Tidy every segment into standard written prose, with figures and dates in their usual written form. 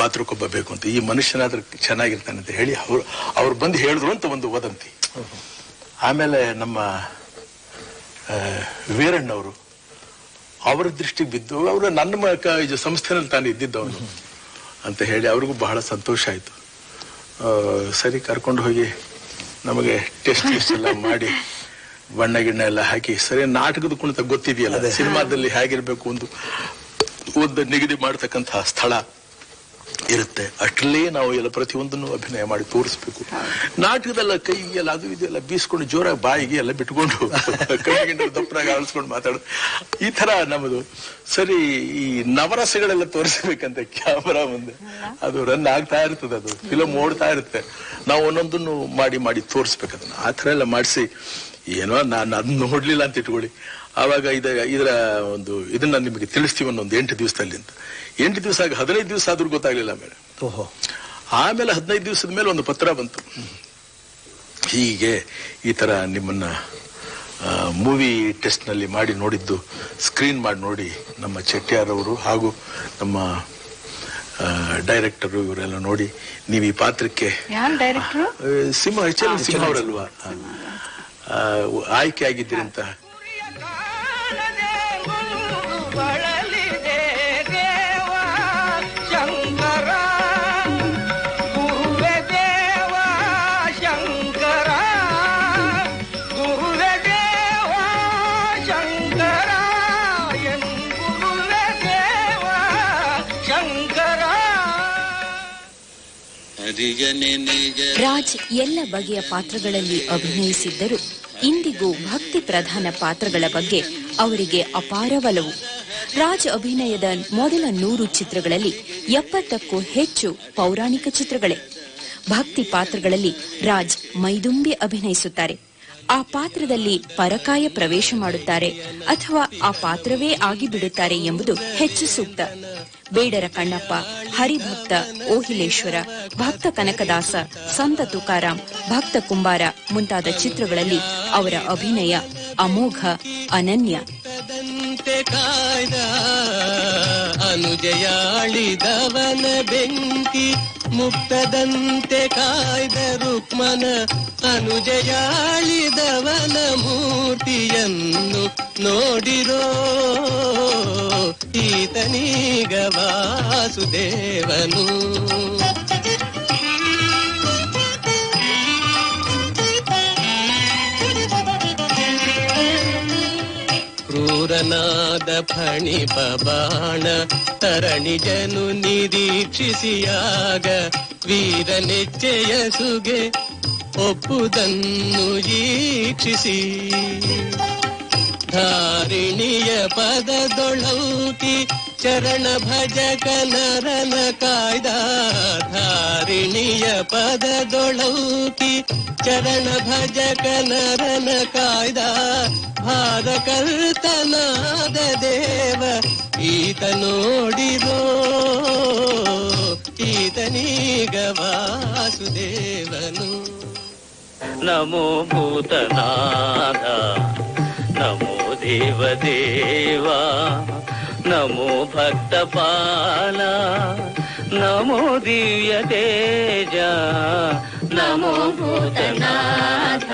ಪಾತ್ರಕ್ಕೊಬ್ಬ ಬೇಕು ಅಂತ, ಈ ಮನುಷ್ಯನಾದ್ರೂ ಚೆನ್ನಾಗಿರ್ತಾನೆ ಅಂತ ಹೇಳಿ ಅವ್ರು ಬಂದು ಹೇಳಿದ್ರು ಅಂತ ಒಂದು ವದಂತಿ. ಆಮೇಲೆ ನಮ್ಮ ವೀರಣ್ಣವರು ಅವರ ದೃಷ್ಟಿಗೆ ಬಿದ್ದು, ಅವರು ನನ್ನ ಸಂಸ್ಥೆನಲ್ಲಿ ತಾನು ಇದ್ದಿದ್ದವನು ಅಂತ ಹೇಳಿ ಅವ್ರಿಗೂ ಬಹಳ ಸಂತೋಷ ಆಯ್ತು. ಸರಿ ಕರ್ಕೊಂಡು ಹೋಗಿ ನಮಗೆ ಟೆಸ್ಟ್ ಎಲ್ಲ ಮಾಡಿ ಬಣ್ಣ ಗಿಣ್ಣ ಎಲ್ಲ ಹಾಕಿ, ಸರಿ ನಾಟಕದ ಕುಣಿತ ಗೊತ್ತಿದೆಯಲ್ಲ, ಸಿನಿಮಾದಲ್ಲಿ ಹೇಗಿರ್ಬೇಕು ಒಂದು ನಿಗದಿ ಮಾಡತಕ್ಕಂತಹ ಸ್ಥಳ ಇರುತ್ತೆ, ಅಷ್ಟರಲ್ಲೇ ನಾವು ಎಲ್ಲ ಪ್ರತಿಯೊಂದನ್ನು ಅಭಿನಯ ಮಾಡಿ ತೋರಿಸ್ಬೇಕು. ನಾಟಕದಲ್ಲ ಕೈ ಎಲ್ಲ ಅದು ಇದೆಲ್ಲ ಬೀಸ್ಕೊಂಡು ಜೋರಾಗಿ ಬಾಯಿಗೆ ಎಲ್ಲ ಬಿಟ್ಕೊಂಡು ಕೈಗಿಂಡ ದಪ್ಪರಾಗಿ ಆಳಿಸ್ಕೊಂಡು ಮಾತಾಡೋದು, ಈ ತರ ನಮ್ಮದು. ಸರಿ ಈ ನವರಸಗಳೆಲ್ಲ ತೋರಿಸ್ಬೇಕಂತ ಕ್ಯಾಮರಾ ಮುಂದೆ ಅದು ರನ್ ಆಗ್ತಾ ಇರ್ತದೆ, ಅದು ಫಿಲಮ್ ಓಡ್ತಾ ಇರುತ್ತೆ, ನಾವು ಒಂದೊಂದನ್ನು ಮಾಡಿ ಮಾಡಿ ತೋರಿಸ್ಬೇಕದನ್ನ. ಆ ಥರ ಎಲ್ಲ ಮಾಡಿಸಿ ಏನೋ ನಾನು ಅದನ್ನ ನೋಡ್ಲಿಲ್ಲ ಅಂತ ಇಟ್ಕೊಳ್ಳಿ. ಆವಾಗ ಇದರ ಒಂದು ಇದನ್ನ ನಿಮಗೆ ತಿಳಿಸ್ತೀವಿ ಅನ್ನೊಂದು 8 ದಿವಸದಲ್ಲಿ ಅಂತ. 8 ದಿವಸ ಆಗಿ 15 ದಿವಸ ಆದ್ರೂ ಗೊತ್ತಾಗ್ಲಿಲ್ಲ ಮೇಡಮ್. ಆಮೇಲೆ 15 ದಿವಸದ ಮೇಲೆ ಒಂದು ಪತ್ರ ಬಂತು, ಹೀಗೆ ಈ ತರ ನಿಮ್ಮನ್ನ ಮೂವಿ ಟೆಸ್ಟ್ ನಲ್ಲಿ ಮಾಡಿ ನೋಡಿದ್ದು, ಸ್ಕ್ರೀನ್ ಮಾಡಿ ನೋಡಿ ನಮ್ಮ ಚೆಟ್ಟಿಯಾರ್ ಅವರು ಹಾಗೂ ನಮ್ಮ ಡೈರೆಕ್ಟರು ಇವರೆಲ್ಲ ನೋಡಿ ನೀವು ಈ ಪಾತ್ರಕ್ಕೆ ಸಿಂಹ ಅವರಲ್ವಾ ಆಯ್ಕೆ ಆಗಿದ್ದೀರಿ ಅಂತ. ರಾಜ್ ಎಲ್ಲ ಬಗೆಯ ಪಾತ್ರಗಳಲ್ಲಿ ಅಭಿನಯಿಸಿದ್ದರೂ ಇಂದಿಗೂ ಭಕ್ತಿ ಪ್ರಧಾನ ಪಾತ್ರಗಳ ಬಗ್ಗೆ ಅವರಿಗೆ ಅಪಾರ ಒಲವು. ರಾಜ್ ಅಭಿನಯದ ಮೊದಲ 100 ಚಿತ್ರಗಳಲ್ಲಿ 70ಕ್ಕೂ ಹೆಚ್ಚು ಪೌರಾಣಿಕ ಚಿತ್ರಗಳೇ. ಭಕ್ತಿ ಪಾತ್ರಗಳಲ್ಲಿ ರಾಜ್ ಮೈದುಂಬಿ ಅಭಿನಯಿಸುತ್ತಾರೆ. ಆ ಪಾತ್ರದಲ್ಲಿ ಪರಕಾಯ ಪ್ರವೇಶ ಮಾಡುತ್ತಾರೆ ಅಥವಾ ಆ ಪಾತ್ರವೇ ಆಗಿಬಿಡುತ್ತಾರೆ ಎಂಬುದು ಹೆಚ್ಚು ಸೂಕ್ತ. ಬೇಡರ ಕಣ್ಣಪ್ಪ, ಹರಿಭಕ್ತ, ಓಹಿಲೇಶ್ವರ, ಭಕ್ತ ಕನಕದಾಸ, ಸಂತ ತುಕಾರಾಂ, ಭಕ್ತ ಕುಂಬಾರ ಮುಂತಾದ ಚಿತ್ರಗಳಲ್ಲಿ ಅವರ ಅಭಿನಯ ಅಮೋಘ, ಅನನ್ಯ. ಅನುಜಯಾಳಿದವನ ಬೆಂಕಿ ಮುಕ್ತದಂತೆ ಕಾಯ್ದ ರುಕ್ಮನ, ಅನುಜಯಾಳಿದವನ ಮೂರ್ತಿಯನ್ನು ನೋಡಿರೋ ಈತನೀಗ ವಾಸುದೇವನು. ಕ್ರೂರನಾದ ಫಣಿಪ ಬಾಣ ತರಣಿಜನು ನಿರೀಕ್ಷಿಸಿಯಾಗ, ವೀರನೆಚ್ಚೆಯ ಸುಗೆ ಒಪ್ಪುದನ್ನು ಈಕ್ಷಿಸಿ, ಧಾರಿಣಿಯ ಪದದೊಳೌಕಿ ಚರಣ ಭಜಕ ನರನ ಕಾಯ್ದ, ಧಾರಿಣಿಯ ಪದದೊಳೌಕಿ ಚರಣ ಭಜಕ ನರನ ಕಾಯ್ದ, ಭಾರಕರ್ತನಾದ ದೇವ ಈತ ನೋಡಿರೋ ಈತನೀಗ ವಾಸುದೇವನು. ನಮೋ ಭೂತನಾಥ ನಮೋ ದೇವದೇವ, ನಮೋ ಭಕ್ತಪಾಲ, ನಮೋ ದಿವ್ಯ ತೇಜ, ನಮೋ ಭೂತನಾಥ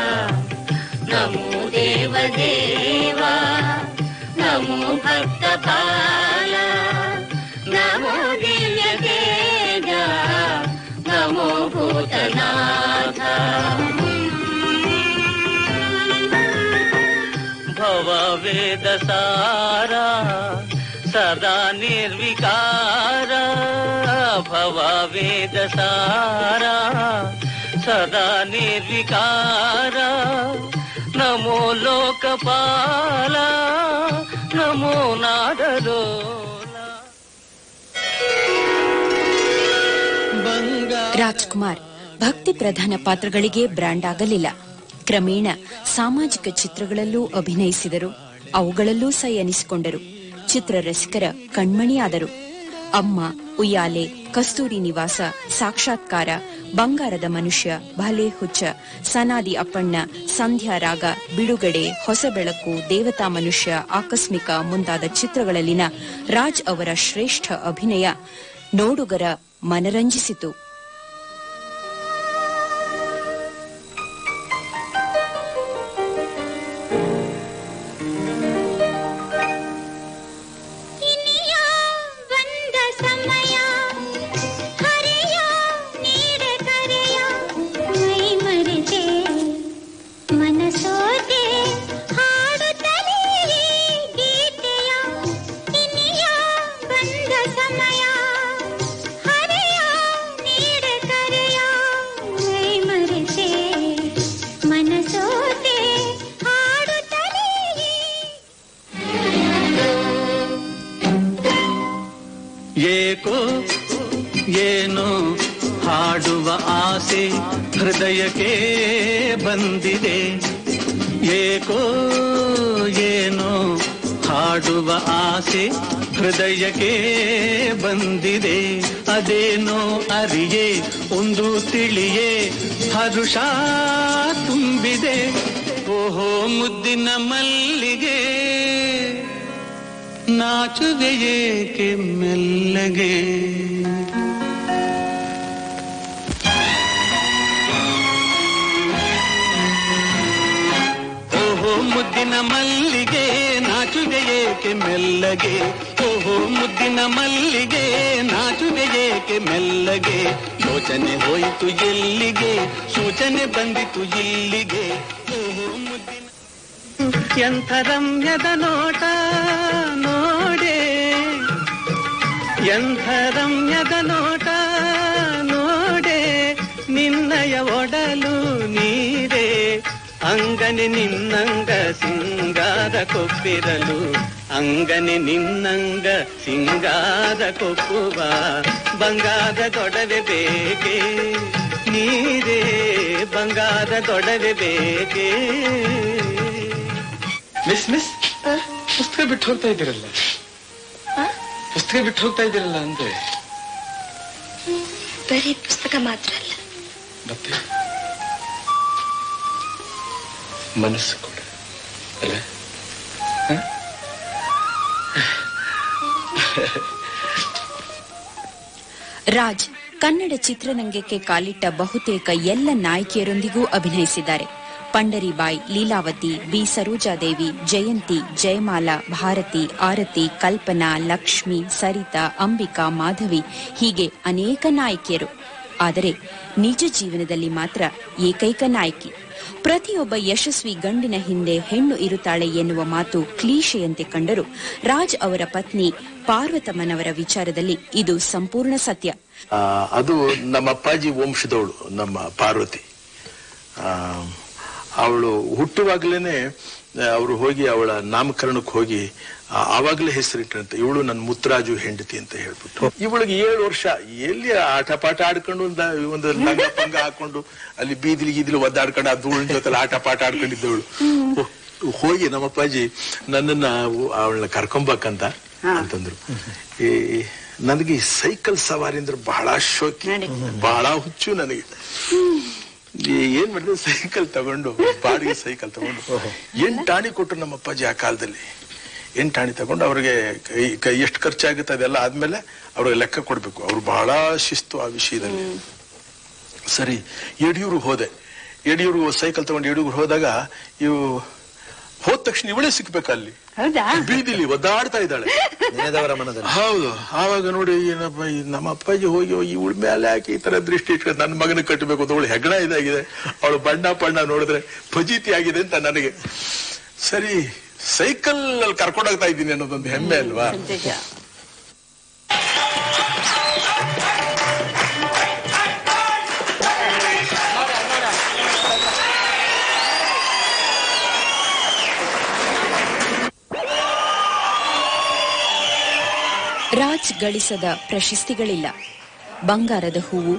ನಮೋ ದೇವದೇವ, ನಮೋ ಭಕ್ತಪಾಲ, ನಮೋ ದಿವ್ಯ ತೇಜ, ನಮೋ ಭೂತನಾಥ. ಭವ ವೇದ ಸಾರ ಸದಾ ನಿರ್ವಿಕಾರ, ಭವ ವೇದ ಸಾರ ಸದಾ ನಿರ್ವಿಕಾರ, ನಮೋ ಲೋಕಪಾಲ, ನಮೋ ನಾಡಲೋಲ. ರಾಜ್ಕುಮಾರ್ ಭಕ್ತಿ ಪ್ರಧಾನ ಪಾತ್ರಗಳಿಗೆ ಬ್ರ್ಯಾಂಡ್ ಆಗಲಿಲ್ಲ. ಕ್ರಮೇಣ ಸಾಮಾಜಿಕ ಚಿತ್ರಗಳಲ್ಲೂ ಅಭಿನಯಿಸಿದರು, ಅವುಗಳಲ್ಲೂ ಸೈ ಎನಿಸಿಕೊಂಡರು. ಚಿತ್ರರಸಿಕರ ಕಣ್ಮಣಿಯಾದರು. ಅಮ್ಮ, ಉಯ್ಯಾಲೆ, ಕಸ್ತೂರಿ ನಿವಾಸ, ಸಾಕ್ಷಾತ್ಕಾರ, ಬಂಗಾರದ ಮನುಷ್ಯ, ಭಲೆ ಹುಚ್ಚ, ಸನಾದಿ ಅಪ್ಪಣ್ಣ, ಸಂಧ್ಯಾ ರಾಗ, ಬಿಡುಗಡೆ, ಹೊಸ ಬೆಳಕು, ದೇವತಾ ಮನುಷ್ಯ, ಆಕಸ್ಮಿಕ ಮುಂತಾದ ಚಿತ್ರಗಳಲ್ಲಿನ ರಾಜ್ ಅವರ ಶ್ರೇಷ್ಠ ಅಭಿನಯ ನೋಡುಗರ ಮನರಂಜಿಸಿತು. ಏಕೋ ಏನೋ ಹಾಡುವ ಆಸೆ ಹೃದಯಕ್ಕೆ ಬಂದಿದೆ. ಏಕೋ ಏನೋ ಹಾಡುವ ಆಸೆ ಹೃದಯಕ್ಕೆ ಬಂದಿದೆ. ಅದೇನೋ ಅರಿಯೇ ಒಂದು ತಿಳಿಯೇ ಹರುಷ ತುಂಬಿದೆ. ಓಹೋ ಮುದ್ದಿನ ಮಲ್ಲಿಗೆ ನಾಚುವೆಯೇಕೆ ಮೆಲ್ಲಗೆ. ಓಹೋ ಮುದ್ದಿನ ಮಲ್ಲಿಗೆ ನಾಚುವೆಯೇಕೆ ಮೆಲ್ಲಗೆ. ಓಹೋ ಮುದ್ದಿನ ಮಲ್ಲಿಗೆ ನಾಚುವೆಯೇಕೆ ಮೆಲ್ಲಗೆ. ಯೋಚನೆ ಹೋಯಿತು ಎಲ್ಲಿಗೆ, ಸೂಚನೆ ಬಂದಿತು ಇಲ್ಲಿಗೆ. ಓಹೋ ಮುದ್ದಿನ ಎಂಥ ರಮ್ಯದ ನೋಟ ನೋಡೆ, ಎಂಥ ರಮ್ಯದ ನೋಟ ನೋಡೆ. ನಿನ್ನಯ ಒಡಲು ನೀರೇ ಅಂಗನೆ ನಿನ್ನಂಗ ಸಿಂಗಾರ ಕೊಪ್ಪಿರಲು. ಅಂಗನೆ ನಿನ್ನಂಗ ಸಿಂಗಾರ ಕೊಪ್ಪುವ ಬಂಗಾರದೊಡವೆ ಬೇಕೆ ನೀರೇ ಬಂಗಾರದೊಡವೆ ಬೇಕೆ. ಮಿಸ್ ಮಿಸ್ ಪುಸ್ತಕ ಬಿಟ್ಟು ಹೋಗ್ತಾ ಇದ್ದೀರಲ್ಲ, ಪುಸ್ತಕ ಬಿಟ್ಟು ಹೋಗ್ತಾ ಇದ್ದೀರಲ್ಲ ಅಂದ್ರೆ ಬರೀ ಪುಸ್ತಕ ಮಾತ್ರ ಅಲ್ಲ, ಮತ್ತೆ ಮನಸ್ಸು ಕೂಡ ಅಲ್ಲ. ರಾಜ್ ಕನ್ನಡ ಚಿತ್ರರಂಗಕ್ಕೆ ಕಾಲಿಟ್ಟ ಬಹುತೇಕ ಎಲ್ಲ ನಾಯಕಿಯರೊಂದಿಗೂ ಅಭಿನಯಿಸಿದ್ದಾರೆ. ಪಂಡರಿಬಾಯಿ, ಲೀಲಾವತಿ, ಬಿ ಸರೋಜಾದೇವಿ, ಜಯಂತಿ, ಜಯಮಾಲಾ, ಭಾರತಿ, ಆರತಿ, ಕಲ್ಪನಾ, ಲಕ್ಷ್ಮಿ, ಸರಿತಾ, ಅಂಬಿಕಾ, ಮಾಧವಿ ಹೀಗೆ ಅನೇಕ ನಾಯಕಿಯರು. ಆದರೆ ನಿಜ ಜೀವನದಲ್ಲಿ ಮಾತ್ರ ಏಕೈಕ ನಾಯಕಿ. ಪ್ರತಿಯೊಬ್ಬ ಯಶಸ್ವಿ ಗಂಡಿನ ಹಿಂದೆ ಹೆಣ್ಣು ಇರುತ್ತಾಳೆ ಎನ್ನುವ ಮಾತು ಕ್ಲೀಶೆಯಂತೆ ಕಂಡರೂ ರಾಜ್ ಅವರ ಪತ್ನಿ ಪಾರ್ವತಮ್ಮನವರ ವಿಚಾರದಲ್ಲಿ ಇದು ಸಂಪೂರ್ಣ ಸತ್ಯ. ಅದು ನಮ್ಮ ಅಪ್ಪಾಜಿ ವಂಶದವಳು, ನಮ್ಮ ಪಾರ್ವತಿ. ಅವಳು ಹುಟ್ಟುವಾಗ್ಲೇನೆ ಅವರು ಹೋಗಿ ಅವಳ ನಾಮಕರಣಕ್ಕೆ ಹೋಗಿ ಆವಾಗಲೇ ಹೆಸರಿಟ್ಟಂತೆ ಇವಳು ನನ್ನ ಮುತ್ತರಾಜು ಹೆಂಡತಿ ಅಂತ ಹೇಳ್ಬಿಟ್ಟು. ಇವಳಿಗೆ 7 ವರ್ಷ ಎಲ್ಲಿ ಆಟ ಪಾಠ ಆಡ್ಕೊಂಡು ಒಂದು ಲಂಗ ಪಂಗ ಹಾಕೊಂಡು ಅಲ್ಲಿ ಬೀದಿಲಿ ಗೀದಿಲಿ ಒದ್ದಾಡ್ಕೊಂಡು ಆ ಧೂಳಿನ ಜೊತೆ ಆಟ ಪಾಠ ಆಡ್ಕೊಂಡಿದ್ದವಳು. ಹೋಗಿ ನಮ್ಮಪ್ಪಾಜಿ ನನ್ನನ್ನ ಅವಳನ್ನ ಕರ್ಕೊಂಬಕಂತ ಅಂತಂದ್ರು. ನನಗೆ ಈ ಸೈಕಲ್ ಸವಾರಿ ಅಂದ್ರೆ ಬಹಳ ಶೋಕಿ, ಬಹಳ ಹುಚ್ಚು ನನಗೆ. ಏನ್ ಮಾಡಿದ್ರೆ ಸೈಕಲ್ ತಗೊಂಡು, ಬಾಡಿಗೆ ಸೈಕಲ್ ತಗೊಂಡು 8 ಆಣಿ ಕೊಟ್ಟರು ನಮ್ಮ ಅಪ್ಪಾಜಿ. ಆ ಕಾಲದಲ್ಲಿ 8 ಆಣಿ ತಗೊಂಡು ಅವ್ರಿಗೆ ಎಷ್ಟು ಖರ್ಚಾಗುತ್ತೆ ಅದೆಲ್ಲ ಆದ್ಮೇಲೆ ಅವ್ರಿಗೆ ಲೆಕ್ಕ ಕೊಡ್ಬೇಕು. ಅವ್ರು ಬಹಳ ಶಿಸ್ತು ಆ ವಿಷಯದಲ್ಲಿ. ಸರಿ, ಯಡಿಯೂರು ಹೋದೆ. ಯಡಿಯೂರು ಸೈಕಲ್ ತಗೊಂಡು ಯಡಿಯೂರು ಹೋದಾಗ ಇವು ಹೋದ ತಕ್ಷಣ ಇವಳೇ ಸಿಕ್ಬೇಕು ಅಲ್ಲಿ ಬೀದಿಲಿ ಒದ್ದಾಡ್ತಾ ಇದ್ದಾಳೆ ಮನದಲ್ಲಿ. ಹೌದು. ಆವಾಗ ನೋಡಿ ಏನಪ್ಪ ನಮ್ಮ ಅಪ್ಪಾಜಿ ಹೋಗಿ ಇವಳ ಮೇಲೆ ಹಾಕಿ ಈ ತರ ದೃಷ್ಟಿ ಇಟ್ಕೊಂಡು ನನ್ನ ಮಗನ ಕಟ್ಟಬೇಕು ಅಂತ ಅವಳು ಹೆಗ್ಣ ಇದಾಗಿದೆ, ಅವಳು ಬಣ್ಣ ನೋಡಿದ್ರೆ ಫಜೀತಿ ಆಗಿದೆ ಅಂತ ನನಗೆ. ಸರಿ, ಸೈಕಲ್ ಅಲ್ಲಿ ಕರ್ಕೊಂಡೋಗ್ತಾ ಇದ್ದೀನಿ ಅನ್ನೋದೊಂದು ಹೆಮ್ಮೆ ಅಲ್ವಾ. ರಾಜ್ ಗಳಿಸದ ಪ್ರಶಸ್ತಿಗಳಿಲ್ಲ. ಬಂಗಾರದ ಹೂವು,